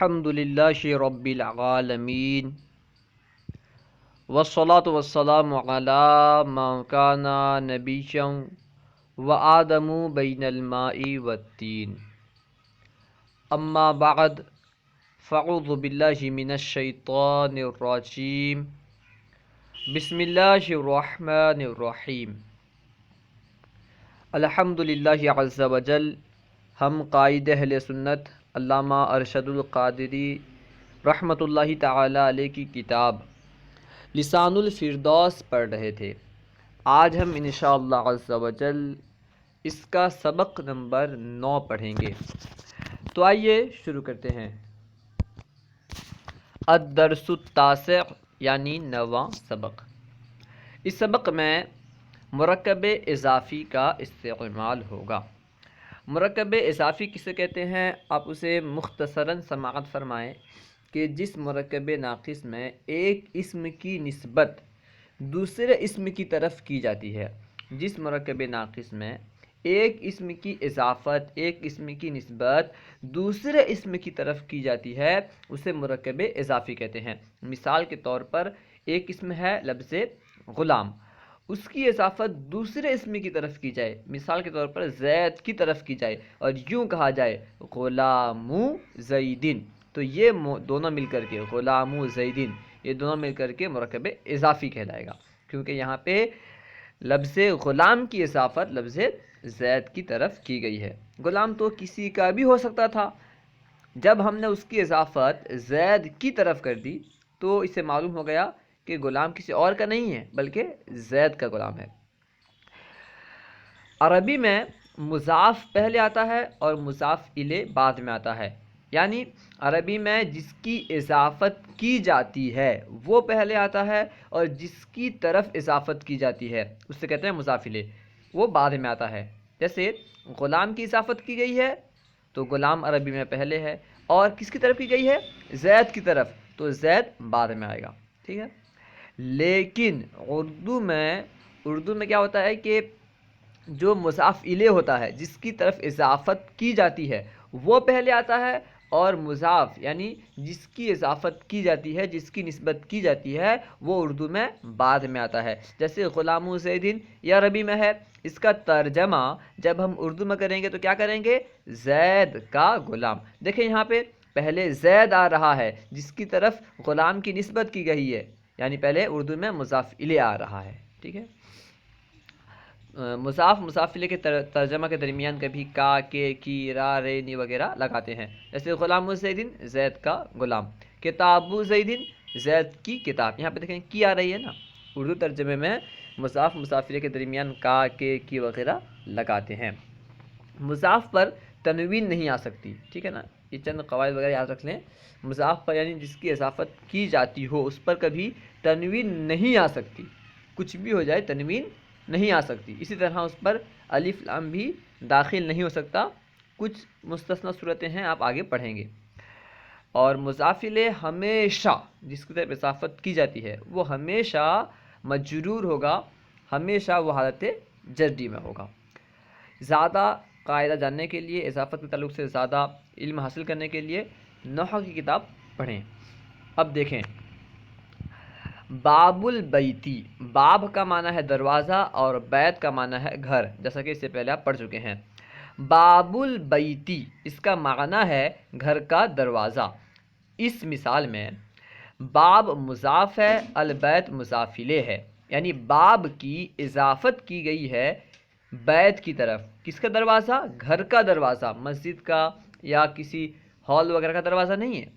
الحمد للہ رب العالمین والصلاة والسلام علی من کان نبیا وآدم بین الماء والطین اما بعد فاعوذ باللہ من الشیطان الرجیم بسم اللہ الرحمن الرحیم الحمد للہ عز وجل۔ ہم قائد اہل سنت علامہ ارشد القادری رحمۃ اللہ تعالی علیہ کی کتاب لسان الفردوس پڑھ رہے تھے۔ آج ہم انشاءاللہ عز وجل اس کا سبق نمبر 9 پڑھیں گے۔ تو آئیے شروع کرتے ہیں۔ الدرس التاسع یعنی 9واں سبق۔ اس سبق میں مرکب اضافی کا استعمال ہوگا۔ مرکب اضافی کسے کہتے ہیں؟ آپ اسے مختصراً سماعت فرمائیں کہ جس مرکب ناقص میں ایک اسم کی نسبت دوسرے اسم کی طرف کی جاتی ہے۔ جس مرکب ناقص میں ایک اسم کی اضافت، ایک اسم کی نسبت دوسرے اسم کی طرف کی جاتی ہے اسے مرکب اضافی کہتے ہیں۔ مثال کے طور پر ایک اسم ہے لفظ غلام، اس کی اضافت دوسرے اسم کی طرف کی جائے، مثال کے طور پر زید کی طرف کی جائے اور یوں کہا جائے غلام زیدن، تو یہ دونوں مل کر کے غلام زیدن، یہ دونوں مل کر کے مرکب اضافی کہلائے گا، کیونکہ یہاں پہ لفظ غلام کی اضافت لفظ زید کی طرف کی گئی ہے۔ غلام تو کسی کا بھی ہو سکتا تھا، جب ہم نے اس کی اضافت زید کی طرف کر دی تو اسے معلوم ہو گیا کہ غلام کسی اور کا نہیں ہے بلکہ زید کا غلام ہے۔ عربی میں مضاف پہلے آتا ہے اور مضاف الیہ بعد میں آتا ہے، یعنی عربی میں جس کی اضافت کی جاتی ہے وہ پہلے آتا ہے اور جس کی طرف اضافت کی جاتی ہے اس سے کہتے ہیں مضاف الیہ، وہ بعد میں آتا ہے۔ جیسے غلام کی اضافت کی گئی ہے تو غلام عربی میں پہلے ہے، اور کس کی طرف کی گئی ہے؟ زید کی طرف، تو زید بعد میں آئے گا، ٹھیک ہے۔ لیکن اردو میں کیا ہوتا ہے کہ جو مضاف الیہ ہوتا ہے جس کی طرف اضافت کی جاتی ہے وہ پہلے آتا ہے، اور مضاف یعنی جس کی اضافت کی جاتی ہے، جس کی نسبت کی جاتی ہے وہ اردو میں بعد میں آتا ہے۔ جیسے غلام زیدن یہ عربی میں ہے، اس کا ترجمہ جب ہم اردو میں کریں گے تو کیا کریں گے؟ زید کا غلام۔ دیکھیں یہاں پہ پہلے زید آ رہا ہے جس کی طرف غلام کی نسبت کی گئی ہے، یعنی پہلے اردو میں مضاف الیہ آ رہا ہے، ٹھیک ہے۔ مضاف الیہ کے ترجمہ کے درمیان کبھی کا، کے، کی، را، رے، نی وغیرہ لگاتے ہیں۔ جیسے غلام زیدن زید کا غلام، کتاب زیدن زید کی کتاب، یہاں پہ دیکھیں کی آ رہی ہے نا۔ اردو ترجمے میں مضاف الیہ کے درمیان کا، کے، کی وغیرہ لگاتے ہیں۔ مضاف پر تنوین نہیں آ سکتی، ٹھیک ہے نا، یہ چند قواعد وغیرہ یاد رکھ لیں۔ مضاف پر یعنی جس کی اضافت کی جاتی ہو اس پر کبھی تنوین نہیں آ سکتی، کچھ بھی ہو جائے تنوین نہیں آ سکتی۔ اسی طرح اس پر الف لام بھی داخل نہیں ہو سکتا، کچھ مستثنی صورتیں ہیں آپ آگے پڑھیں گے۔ اور مضاف الیہ ہمیشہ جس کی طرف اضافت کی جاتی ہے وہ ہمیشہ مجرور ہوگا، ہمیشہ وہ حالت جری میں ہوگا۔ زیادہ قاعدہ جاننے کے لیے، اضافت کے تعلق سے زیادہ علم حاصل کرنے کے لیے نحو کی کتاب پڑھیں۔ اب دیکھیں باب البیتی، باب کا معنی ہے دروازہ اور بیت کا معنی ہے گھر، جیسا کہ اس سے پہلے آپ پڑھ چکے ہیں۔ باب البیتی اس کا معنی ہے گھر کا دروازہ۔ اس مثال میں باب مضاف ہے، البیت مضاف الیہ ہے، یعنی باب کی اضافت کی گئی ہے بیت کی طرف۔ کس کا دروازہ؟ گھر کا دروازہ، مسجد کا یا کسی ہال وغیرہ کا دروازہ نہیں ہے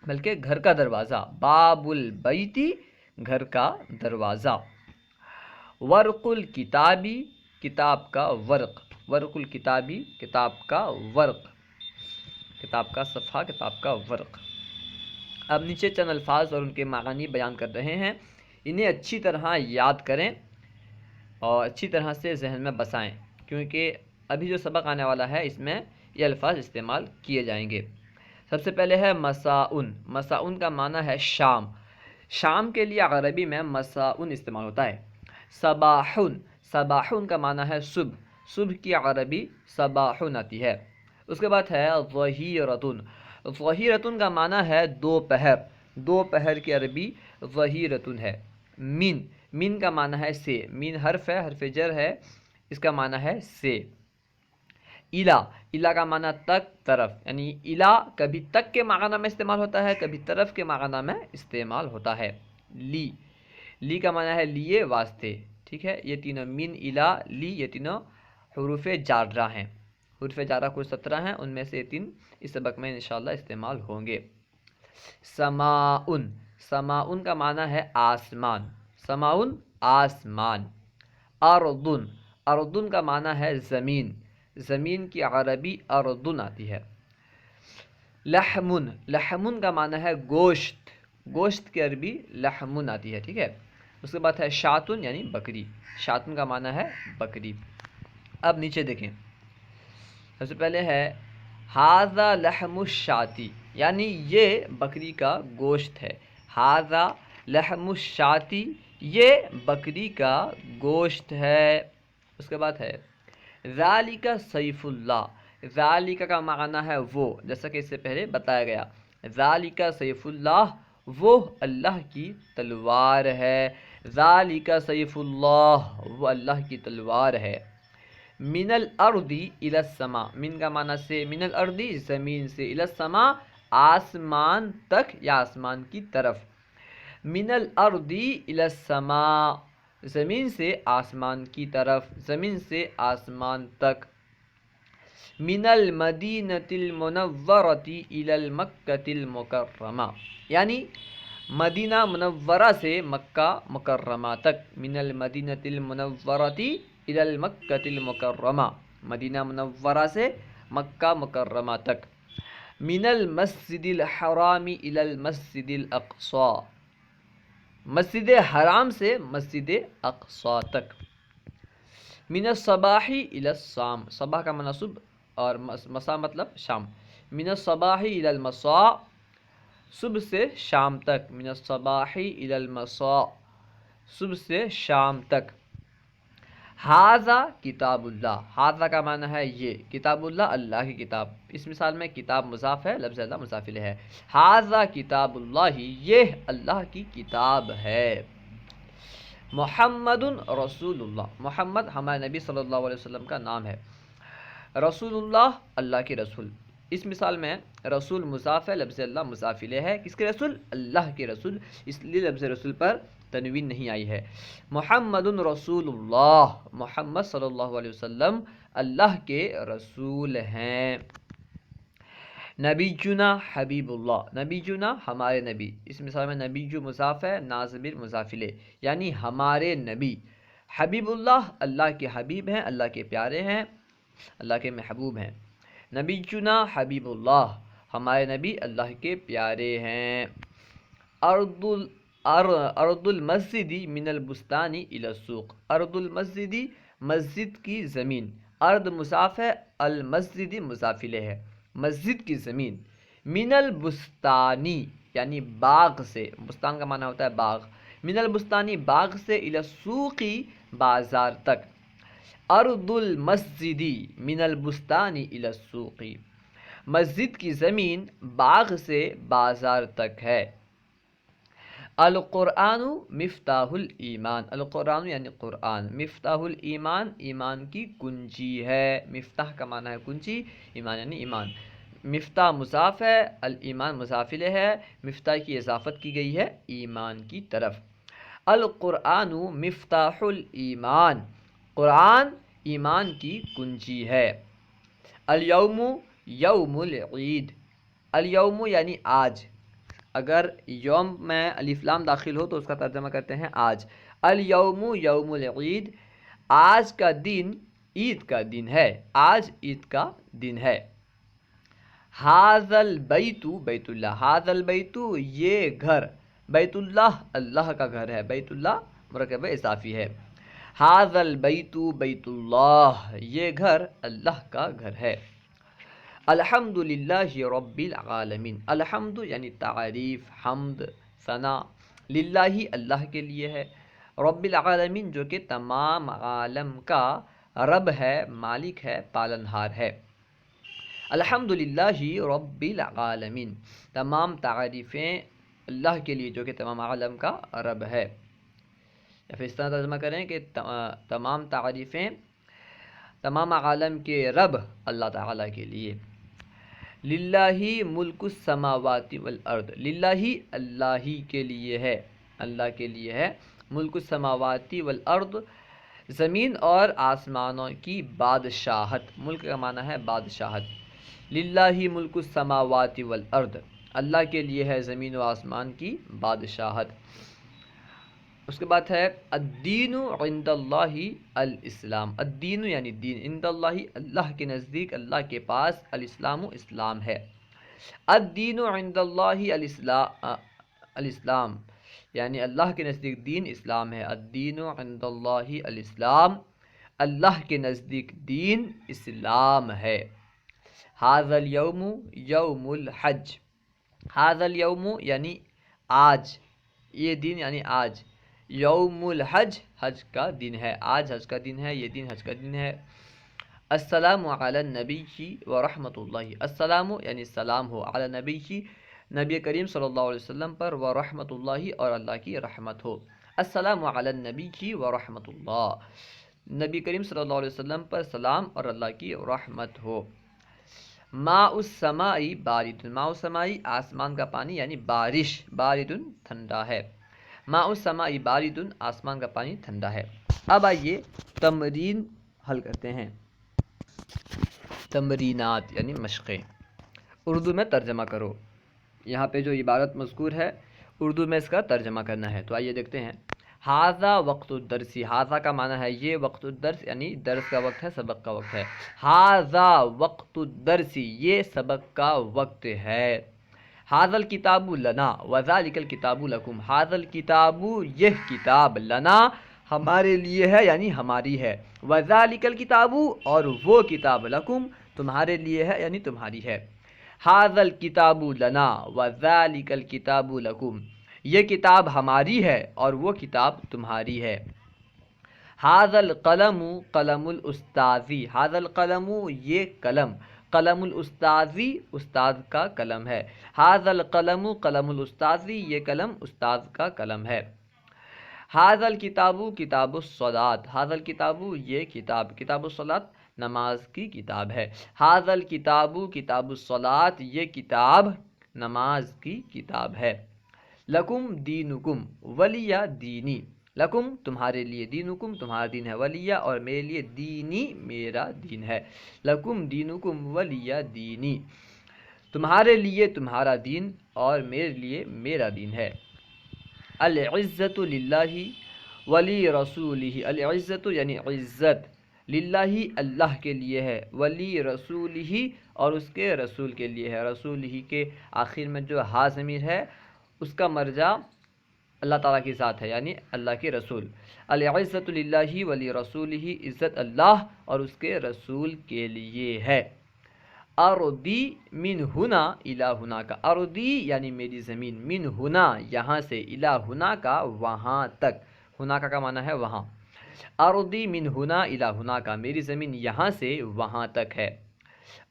بلکہ گھر کا دروازہ۔ باب البیتی گھر کا دروازہ۔ ورق الکتابی کتاب کا ورق، ورق الکتابی کتاب کا ورق، کتاب کا صفحہ، کتاب کا ورق۔ اب نیچے چند الفاظ اور ان کے معنی بیان کر رہے ہیں، انہیں اچھی طرح یاد کریں اور اچھی طرح سے ذہن میں بسائیں، کیونکہ ابھی جو سبق آنے والا ہے اس میں یہ الفاظ استعمال کیے جائیں گے۔ سب سے پہلے ہے مساءن، مساءن کا معنی ہے شام، شام کے لیے عربی میں مساءن استعمال ہوتا ہے۔ صباحن، صباحن کا معنی ہے صبح، صبح کی عربی صباحن آتی ہے۔ اس کے بعد ہے ظہیرۃن، ظہیرتن کا معنی ہے دوپہر، دوپہر کی عربی ظہیرتن ہے۔ من کا معنی ہے سے، من حرف ہے، حرف جر ہے، اس کا معنی ہے سے۔ الا کا معنی تک، طرف، یعنی الا کبھی تک کے معنی میں استعمال ہوتا ہے، کبھی طرف کے معنی میں استعمال ہوتا ہے۔ لی کا معنی ہے لیے، واسطے، ٹھیک ہے۔ یہ تینوں من، الا، لی، یہ تینوں حروف جارہ ہیں۔ حروف جارہ کل 17 ہیں، ان میں سے 3 اس سبق میں انشاءاللہ استعمال ہوں گے۔ سماؤن، سماؤن کا معنی ہے آسمان، سماؤن آسمان۔ اردن، اردن کا معنی ہے زمین، زمین کی عربی اردن آتی ہے۔ لحمن، لحمن کا معنی ہے گوشت، گوشت کی عربی لحمن آتی ہے، ٹھیک ہے۔ اس کے بعد ہے شاتن یعنی بکری، شاتن کا معنی ہے بکری۔ اب نیچے دیکھیں، سب سے پہلے ہے ھذا لحم الشاتی، یعنی یہ بکری کا گوشت ہے۔ ھذا لحم الشاتی، یہ بکری کا گوشت ہے۔ اس کے بعد ہے ذالک سیف اللہ، ذالک کا معنی ہے وہ، جیسا کہ اس سے پہلے بتایا گیا۔ ذالک سیف اللہ، وہ اللہ کی تلوار ہے۔ ذالک سیف اللہ، وہ اللہ کی تلوار ہے۔ من الارض الی السماء، من کا معنی سے، من الارض زمین سے، الی السماء آسمان تک یا آسمان کی طرف۔ من الارض الی السماء، زمین سے آسمان کی طرف، زمین سے آسمان تک۔ من المدینۃ المنورۃ الی المکۃ المکرمہ، یعنی مدینہ منورہ سے مکہ مکرمہ تک۔ من المدینۃ المنورۃ الی المکۃ المکرمہ، مدینہ منورہ سے مکہ مکرمہ تک۔ من المسجد الحرام الی المسجد الاقصی، مسجد حرام سے مسجد اقصی تک۔ من الصباح الی الصام، صباح کا معنی صبح اور مساء مطلب شام۔ من الصباح الی المساء، صبح سے شام تک۔ من الصباح الی المساء، صبح سے شام تک۔ ھذا کتاب اللہ، ھذا کا معنی ہے یہ، کتاب اللہ اللہ کی کتاب۔ اس مثال میں کتاب مضاف ہے، لفظ اللہ مضاف الیہ ہے۔ ھذا کتاب اللہ، یہ اللہ کی کتاب ہے۔ محمد رسول اللہ، محمد ہمارے نبی صلی اللہ علیہ وسلم کا نام ہے۔ رسول اللہ اللہ کے رسول، اس مثال میں رسول مضاف ہے، لفظ اللہ مضاف الیہ ہے۔ کس کے رسول؟ اللہ کے رسول، اس لیے لفظ رسول پر تنوین نہیں آئی ہے۔ محمد رسول اللہ، محمد صلی اللہ علیہ وسلم اللہ کے رسول ہیں۔ نبینا حبیب اللہ، نبینا ہمارے نبی، اس مثال میں نبی جو مضاف ہے، ناظمیر مضاف الیہ، یعنی ہمارے نبی۔ حبیب اللہ اللہ کے حبیب ہیں، اللہ کے پیارے ہیں، اللہ کے محبوب ہیں۔ نبینا حبیب اللہ، ہمارے نبی اللہ کے پیارے ہیں۔ ارض المسجد من البستان الی السوق، ارض المسجد مسجد کی زمین، ارض مضاف ہے، المسجد مضاف الیہ ہے، مسجد کی زمین۔ من البستانی یعنی باغ سے، بستان کا معنی ہوتا ہے باغ، من البستانی باغ سے، الی السوق بازار تک۔ ارض المسجد من البستان الی السوق، مسجد کی زمین باغ سے بازار تک ہے۔ القرآن مفتاح الایمان، القرآن یعنی قرآن، مفتاح الایمان ایمان کی کنجی ہے۔ مفتاح کا معنی ہے کنجی، ایمان یعنی ایمان۔ مفتاح مضاف ہے، الایمان مضاف الیہ ہے، مفتاح کی اضافت کی گئی ہے ایمان کی طرف۔ القرآن مفتاح الایمان، قرآن ایمان کی کنجی ہے۔ الیوم یوم العید، الیوم یعنی آج، اگر یوم میں الف لام داخل ہو تو اس کا ترجمہ کرتے ہیں آج۔ الیوم یوم العید، آج کا دن عید کا دن ہے، آج عید کا دن ہے۔ ھذا البیت بیت اللہ، ھذا البیت یہ گھر، بیت اللہ اللہ کا گھر ہے، بیت اللہ مرکب اضافی ہے۔ ھذا البیت بیت اللہ، یہ گھر اللہ کا گھر ہے۔ الحمد للہ رب العالمین، الحمد یعنی تعریف، حمد، ثنا، للہ اللہ کے لیے ہے، رب العالمین جو کہ تمام عالم کا رب ہے، مالک ہے، پالنہار ہے۔ الحمدللہ رب العالمین، تمام تعریفیں اللہ کے لیے جو کہ تمام عالم کا رب ہے، یا پھر اس طرح ترجمہ کریں کہ تمام تعریفیں تمام عالم کے رب اللہ تعالیٰ کے لیے۔ للہ ملک السماوات والارض، للہ اللہ ہی کے لیے ہے، اللہ کے لیے ہے، ملک السماوات والارض، زمین اور آسمانوں کی بادشاہت، ملک کا معنی ہے بادشاہت، للہ ملک السماوات والارض، اللہ کے لیے ہے زمین و آسمان کی بادشاہت۔ اس کے بعد ہے الدین عند اللہ الاسلام، الدین یعنی دین، عند اللہ اللہ کے نزدیک، اللہ کے پاس، الاسلام اسلام ہے، الدین عند اللہ الاسلام یعنی اللہ کے نزدیک دین اسلام ہے، الدین عند اللہ الاسلام، اللہ کے نزدیک دین اسلام ہے۔ ھذا الیوم یوم الحج، ھذا الیوم یعنی آج، یہ دن یعنی آج، یوم الحج حج کا دن ہے، آج حج کا دن ہے، یہ دن حج کا دن ہے۔ السلام علی النبی ورحمۃ اللہ، السلام یعنی سلام ہو، علی النبی نبی کریم صلی اللہ علیہ وسلم پر، ورحمۃ اللہ اور اللہ کی رحمت ہو، السلام علی النبی ورحمۃ اللہ، نبی کریم صلی اللہ علیہ وسلم پر سلام اور اللہ کی رحمت ہو۔ ماء السماء بارد، ماء السماء آسمان کا پانی یعنی بارش، بارد ٹھنڈا ہے، ماء السماء بارد آسمان کا پانی ٹھنڈا ہے۔ اب آئیے تمرین حل کرتے ہیں، تمرینات یعنی مشقیں، اردو میں ترجمہ کرو، یہاں پہ جو عبارت مذکور ہے اردو میں اس کا ترجمہ کرنا ہے، تو آئیے دیکھتے ہیں۔ ھذا وقت الدرس، ھذا کا معنی ہے یہ، وقت الدرس یعنی درس کا وقت ہے، سبق کا وقت ہے، ھذا وقت الدرس یہ سبق کا وقت ہے۔ ھذا الکتاب لنا وذالک الکتاب لکم، ھذا الکتاب یہ کتاب لنا ہمارے لیے ہے یعنی ہماری ہے، وذالک الکتاب اور وہ کتاب لکم تمہارے لیے ہے یعنی تمہاری ہے۔ ھذا الکتاب لنا وذالک الکتاب لکم، یہ کتاب ہماری ہے اور وہ کتاب تمہاری ہے۔ ھذا القلم قلم الاستاذ، ھذا القلم یہ قلم، قلم الاستاذ استاد کا قلم ہے، ھذا القلم قلم الاستاذ یہ قلم استاد کا قلم ہے۔ ھذا الکتاب کتاب الصلاۃ، ھذا الکتاب یہ کتاب، کتاب الصلاۃ نماز کی کتاب ہے، ھذا الکتاب کتاب الصلاۃ یہ کتاب نماز کی کتاب ہے۔ لکم دینکم ولی دینی، لکم تمہارے لیے، دینکم تمہارا دین ہے، ولی اور میرے لیے، دینی میرا دین ہے، لکم دینکم ولی دینی تمہارے لیے تمہارا دین اور میرے لیے میرا دین ہے۔ العزت للہ ولی رسولہ، العزت یعنی عزت، للہ اللہ کے لیے ہے، ولی رسولہ اور اس کے رسول کے لیے ہے، رسولہ کے آخر میں جو ہا ضمیر ہے اس کا مرجع اللہ تعالیٰ کی ذات ہے یعنی اللہ کے رسول۔ العزت للہ ولی رسولہ، عزت اللہ اور اس کے رسول کے لیے ہے۔ ارضی من ہنا الی ہنا کا، ارضی یعنی میری زمین، من ہنا یہاں سے، الی ہنا کا وہاں تک، ہنا کا معنی ہے وہاں، ارضی من ہنا الی ہنا کا میری زمین یہاں سے وہاں تک ہے۔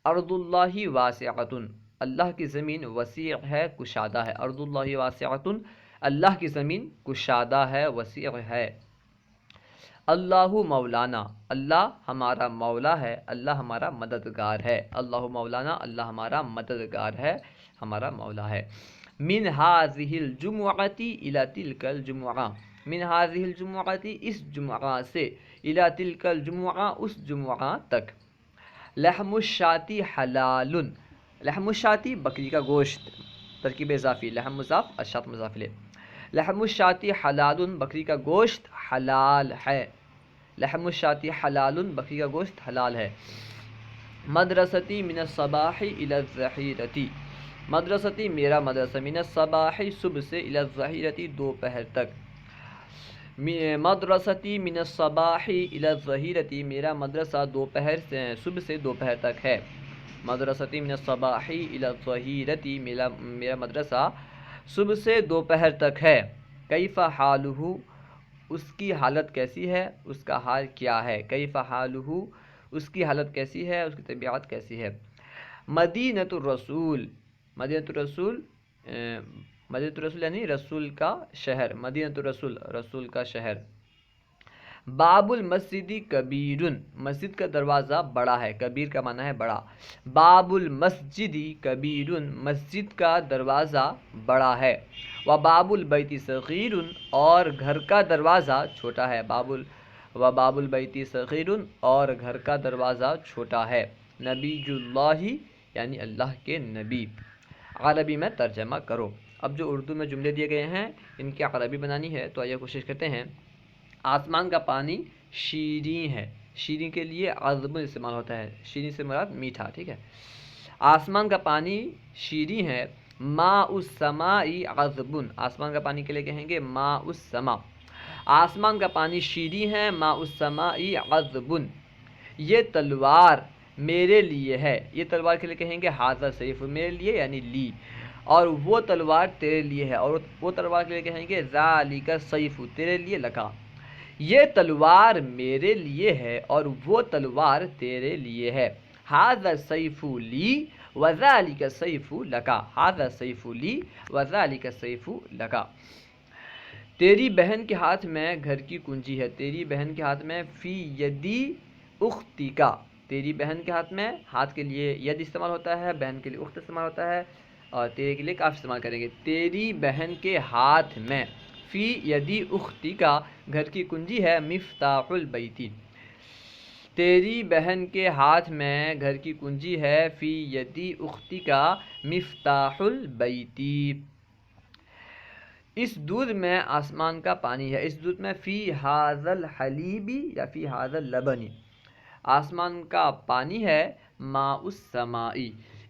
ارض اللہ واسعۃ، اللہ کی زمین وسیع ہے، کشادہ ہے، ارض اللہ واسعۃ اللہ کی زمین کشادہ ہے، وسیع ہے۔ اللہ مولانا، اللہ ہمارا مولا ہے، اللہ ہمارا مددگار ہے، اللہ مولانا اللہ ہمارا مددگار ہے، ہمارا مولا ہے۔ من ھذہ الجمعۃ الی تلک الجمعہ، من ھذہ الجمعۃ اس جمعہ سے، الی تلک الجمعہ اس جمعہ تک۔ لحم الشاۃ حلال، لحم الشاۃ بکری کا گوشت، ترکیب اضافی، لحم مضاف الشاۃ مضاف الیہ، لحم الشاۃ حلال بکری کا گوشت حلال ہے، لحم الشاۃ حلال بکری کا گوشت حلال ہے۔ مدرستی من الصباح الی الظہیرۃ، مدرستی میرا مدرسہ، من الصباح صبح سے، الی الظہیرۃ دوپہر تک، مدرستی من الصباح الی الظہیرۃ میرا مدرسہ دوپہر سے صبح سے دوپہر تک ہے، مدرستی من الصباح الی الظہیرۃ میرا مدرسہ صبح سے دوپہر تک ہے۔ کیف حالہ اس کی حالت کیسی ہے، اس کا حال کیا ہے، کیف حالہ اس کی حالت کیسی ہے، اس کی طبیعت کیسی ہے۔ مدینۃ الرسول، مدینۃ الرسول مدینۃ الرسول یعنی رسول کا شہر، مدینۃ الرسول رسول کا شہر۔ باب المسجد کبیر، مسجد کا دروازہ بڑا ہے، کبیر کا معنی ہے بڑا۔ باب المسجد کبیر، مسجد کا دروازہ بڑا ہے۔ و باب البیت صغیر، اور گھر کا دروازہ چھوٹا ہے۔ باب البیت صغیر، اور گھر کا دروازہ چھوٹا ہے۔ نبی اللہ یعنی اللہ کے نبی۔ عربی میں ترجمہ کرو۔ اب جو اردو میں جملے دیے گئے ہیں ان کی عربی بنانی ہے، تو آئیے کوشش کرتے ہیں۔ آسمان کا پانی شیریں ہے، شیریں کے لیے عذب استعمال ہوتا ہے، شیریں سے مراد میٹھا، ٹھیک ہے۔ آسمان کا پانی شیریں ہے۔ ماء السماء عذب، آسمان کا پانی کے لیے کہیں گے ماء السماء۔ آسمان کا پانی شیریں ہے، ماء السماء عذب۔ یہ تلوار میرے لیے ہے، یہ تلوار کے لیے کہیں گے ھذا سیف، میرے لیے یعنی لی، اور وہ تلوار تیرے لیے ہے، اور وہ تلوار کے لیے کہیں گے ذالک سیف، تیرے لیے لگا۔ یہ تلوار میرے لیے ہے اور وہ تلوار تیرے لیے ہے۔ ھذا السیف لی وذالک السیف لک، ھذا السیف لی وذالک السیف لک۔ تیری بہن کے ہاتھ میں گھر کی کنجی ہے، تیری بہن کے ہاتھ میں فی یدی اختک، تیری بہن کے ہاتھ میں، ہاتھ کے لیے ید استعمال ہوتا ہے، بہن کے لیے اخت استعمال ہوتا ہے، اور تیرے کے لیے کاف استعمال کریں گے۔ تیری بہن کے ہاتھ میں، فی یدی اختک، گھر کی کنجی ہے، مفتاح البیت، تیری بہن کے ہاتھ میں گھر کی کنجی ہے، فی یدی اختک مفتاح البیت۔ اس دودھ میں آسمان کا پانی ہے، اس دودھ میں فی ھذا الحلیب یا فی ھذا اللبن، آسمان کا پانی ہے، ماء السماء،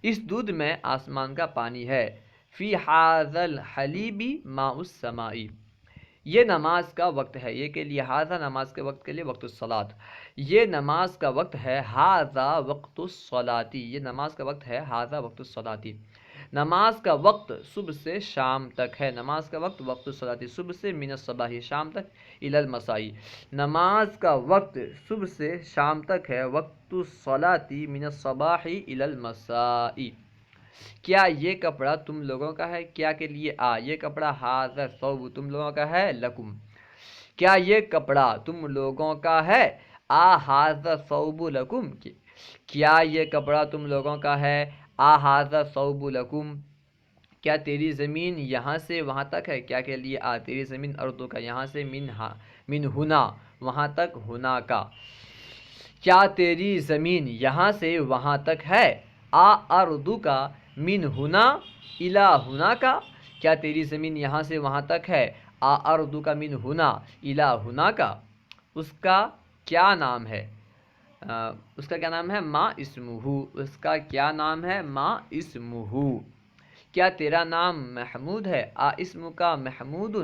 اس دودھ میں آسمان کا پانی ہے، فی ھذا الحلیب ماء السماء۔ یہ نماز کا وقت ہے، یہ کے لیے ھذا نماز کے وقت کے لیے وقت الصلاۃ، یہ نماز کا وقت ہے، ھذا وقت الصلاۃ، یہ نماز کا وقت ہے، ھذا وقت الصلاۃ۔ نماز کا وقت صبح سے شام تک ہے، نماز کا وقت وقت الصلاۃ، صبح سے من الصباح شام تک، الی المساء، نماز کا وقت صبح سے شام تک ہے، وقت الصلاۃ من الصباح الی المساء۔ کیا یہ کپڑا تم لوگوں کا ہے، کیا کے لیے یہ کپڑا، ھذا الثوب تم لوگوں کا ہے، لکم، کیا یہ کپڑا تم لوگوں کا ہے، ھذا الثوب لکم، کیا یہ کپڑا تم لوگوں کا ہے، ھذا الثوب لکم، کیا تیری زمین یہاں سے وہاں تک ہے، کیا کے لیے تیری زمین اردو کا، یہاں سے من ہنا وہاں تک، ہنا کا، کیا تیری زمین یہاں سے وہاں تک ہے، اردو کا من ہنا الی ہنا کا، کیا تیری زمین یہاں سے وہاں تک ہے، اردو کا من ہنا الی ہنا کا، اس کا کیا نام ہے، اس کا کیا نام ہے، ما اسمہ، اس کا کیا نام ہے، ما اسمہ، کیا تیرا نام محمود ہے، اسم کا محمود،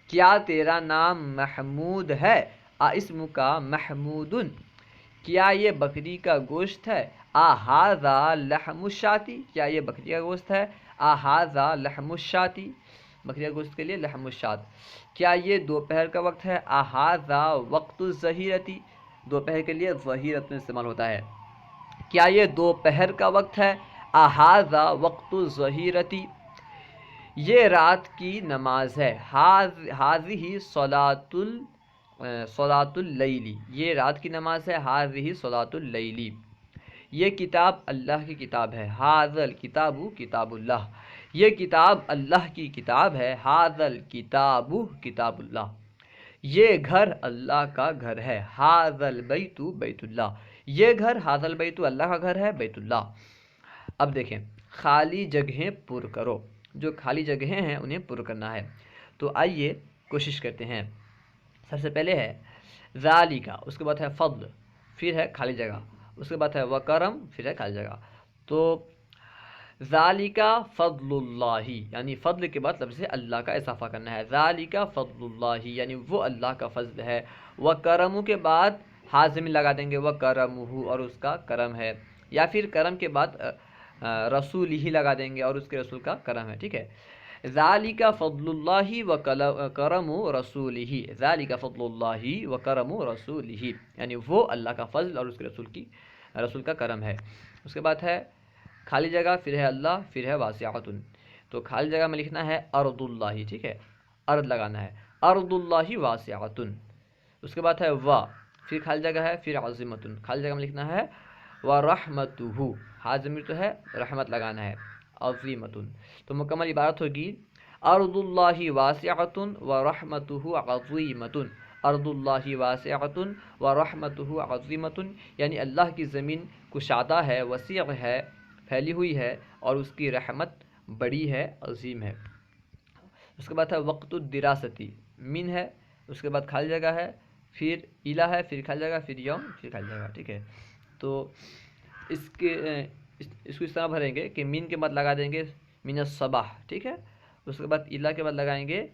کیا تیرا نام محمود ہے، اسم کا محمود، کیا یہ بکری کا گوشت ہے، ھذا لحم الشاۃ، کیا یہ بکری کا گوشت ہے، ھذا لحم الشاۃ، بکری کا گوشت کے لیے لحم الشاۃ، کیا یہ دوپہر کا وقت ہے، ھذا وقت الظہیرۃ، دوپہر کے لیے ظہیرۃ میں استعمال ہوتا ہے، کیا یہ دوپہر کا وقت ہے، ھذا وقت الظہیرۃ، یہ رات کی نماز ہے، ھذہ صلاۃ اللیل، یہ رات کی نماز ہے، ھذہ صلاۃ اللیل، یہ کتاب اللہ کی کتاب ہے، ھذا الکتاب کتاب اللہ، یہ کتاب اللہ کی کتاب ہے، ھذا الکتاب کتاب اللہ، یہ گھر اللہ کا گھر ہے، ھذا البیت بیت اللہ، یہ گھر، ھذا البیت اللہ کا گھر ہے، بیت اللہ۔ اب دیکھیں، خالی جگہیں پر کرو، جو خالی جگہیں ہیں انہیں پر کرنا ہے، تو آئیے کوشش کرتے ہیں۔ سب سے پہلے ہے ذالک، اس کے بعد ہے فضل، پھر ہے خالی جگہ، اس کے بعد ہے وکرم، پھر ہے خالی جگہ، تو ذالک فضل اللہ، یعنی فضل کے بعد لفظ اللہ کا اضافہ کرنا ہے، ذالک فضل اللہ، یعنی وہ اللہ کا فضل ہے، وکرم کے بعد حاضم لگا دیں گے، وکرمہ، اور اس کا کرم ہے، یا پھر کرم کے بعد رسول ہی لگا دیں گے اور اس کے رسول کا کرم ہے، ٹھیک ہے۔ ذالک فضل اللہ وکرم رسولہ، ذالک فضل اللہ وکرم رسولہ، یعنی وہ اللہ کا فضل اور اس کے رسول کا کرم ہے۔ اس کے بعد ہے خالی جگہ پھر ہے اللہ پھر ہے واسعۃن، تو خالی جگہ میں لکھنا ہے ارض اللہ، ٹھیک ہے، ارض لگانا ہے، ارض اللہ واسعۃن۔ اس کے بعد ہے وا، پھر خالی جگہ ہے پھر عظیمۃن، خالی جگہ میں لکھنا ہے ورحمتہ، ہاں ضمیر تو ہے رحمت لگانا ہے عظیمۃن۔ تو مکمل عبارت ہوگی ارض اللہ واسعۃ ورحمتہ عظیمۃ، ارض اللہ واسعۃ ورحمتہ عظیمۃ، یعنی اللہ کی زمین کشادہ ہے، وسیع ہے، پھیلی ہوئی ہے، اور اس کی رحمت بڑی ہے، عظیم ہے۔ اس کے بعد ہے وقت الدراستی، من ہے، اس کے بعد خالی جگہ ہے، پھر الہ ہے، پھر خالی جگہ، پھر یوم، پھر خالی جگہ، ٹھیک ہے۔ تو اس کو اس طرح بھریں گے کہ من کے بعد لگا دیں گے من الصباح، ٹھیک ہے، اس کے بعد الہ کے بعد لگائیں گے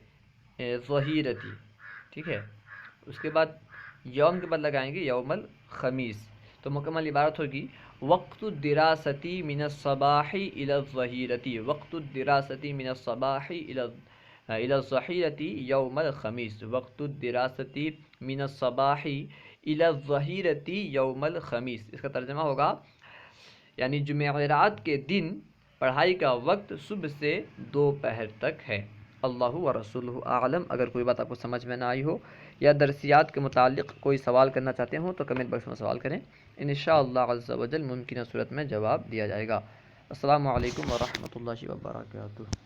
ظہیرتی، ٹھیک ہے، اس کے بعد یوم کے بعد لگائیں گے یوم الخمیس۔ تو مکمل عبارت ہوگی وقت الدراستی من الصباح الی الظہیرتی، وقت الدراستی من الصباح الی الظہیرتی یوم الخمیس، وقت الدراستی من الصباح الی الظہیرتی یوم الخمیس۔ اس کا ترجمہ ہوگا یعنی جمعرات کے دن پڑھائی کا وقت صبح سے دوپہر تک ہے۔ اللہ و رسولہ اعلم۔ اگر کوئی بات آپ کو سمجھ میں نہ آئی ہو یا درسیات کے متعلق کوئی سوال کرنا چاہتے ہوں تو کمنٹ باکس میں سوال کریں، انشاءاللہ عز و جل ممکنہ صورت میں جواب دیا جائے گا۔ السلام علیکم ورحمۃ اللہ وبرکاتہ۔